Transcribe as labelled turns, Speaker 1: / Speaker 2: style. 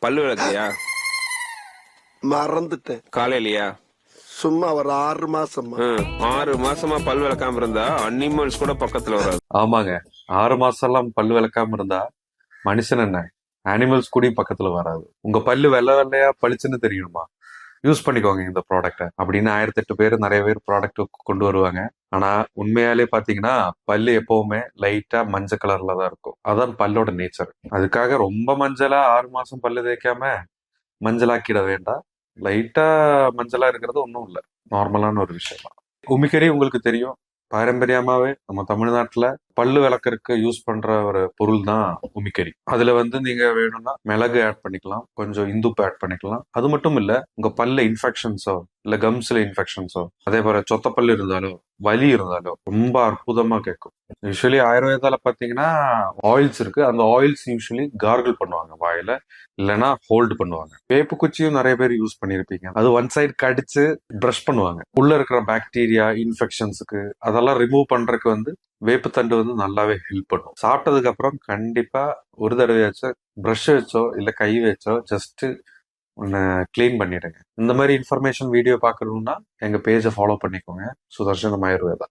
Speaker 1: பல்லு விளக்கலையா?
Speaker 2: மறந்துட்டேன்.
Speaker 1: காலையிலயா?
Speaker 2: சும்மா ஒரு 6 மாசமா.
Speaker 1: 6 மாசமா பல் விளக்காம இருந்தா அனிமல்ஸ் கூட பக்கத்துல வராது.
Speaker 3: ஆமாங்க, 6 மாசம் எல்லாம் பல்லு விளக்காம இருந்தா மனுஷன் என்ன அனிமல்ஸ் கூடயும் பக்கத்துல வராது. உங்க பல்லு வெள்ளை வெள்ளையா பளிச்சுன்னு தெரியணுமா? யூஸ் பண்ணிக்கோங்க இந்த ப்ராடக்ட்டை அப்படின்னு 1008 பேர் நிறைய பேர் ப்ராடக்ட் கொண்டு வருவாங்க. ஆனா உண்மையாலே பாத்தீங்கன்னா பல்லு எப்பவுமே லைட்டா மஞ்சள் கலர்ல தான் இருக்கும். அதான் பல்லோட நேச்சர். அதுக்காக ரொம்ப மஞ்சளா 6 மாசம் பல்லு தேய்க்காம மஞ்சளாக்கிட வேண்டாம். லைட்டா மஞ்சளா இருக்கிறது ஒன்றும் இல்லை, நார்மலான ஒரு விஷயம் தான். உமிக்கறி உங்களுக்கு தெரியும், பாரம்பரியமாவே நம்ம தமிழ்நாட்டுல பல்லு விளக்கறதுக்கு யூஸ் பண்ற ஒரு பொருள் தான் உமிக்கறி. அதுல நீங்க வேணும்னா மிளகு ஆட் பண்ணிக்கலாம், கொஞ்சம் இந்துப்பு ஆட் பண்ணிக்கலாம். அது மட்டும் இல்ல, உங்க பல்ல இன்ஃபெக்ஷன்ஸோ இல்ல கம்ஸ்ல இன்ஃபெக்ஷன்ஸோ அதே போல சொத்த பல்லு இருந்தாலோ வலி இருந்தாலோ ரொம்ப அற்புதமா கேட்கும். யூஸ்வலி ஆயுர்வேதால பாத்தீங்கன்னா ஆயில்ஸ் இருக்கு. அந்த ஆயில்ஸ் யூஸ்வலி கார்கிள் பண்ணுவாங்க வாயில, இல்லைன்னா ஹோல்டு பண்ணுவாங்க. வேப்பு குச்சியும் நிறைய பேர் யூஸ் பண்ணிருப்பீங்க. அது ஒன் சைடு கடிச்சு பிரஷ் பண்ணுவாங்க. உள்ள இருக்கிற பாக்டீரியா இன்ஃபெக்ஷன்ஸுக்கு அதெல்லாம் ரிமூவ் பண்றதுக்கு வேப்பு தண்டு நல்லாவே ஹெல்ப் பண்ணும். சாப்பிட்டதுக்கு அப்புறம் கண்டிப்பா ஒரு தடவையாச்சும் பிரஷ் வச்சோ இல்ல கை வச்சோ ஜஸ்ட் ஒன்னு கிளீன் பண்ணிடுங்க. இந்த மாதிரி இன்ஃபர்மேஷன் வீடியோ பார்க்கணும்னா எங்க பேஜை ஃபாலோ பண்ணிக்கோங்க, சுதர்ஷனம் ஆயுர்வேதா.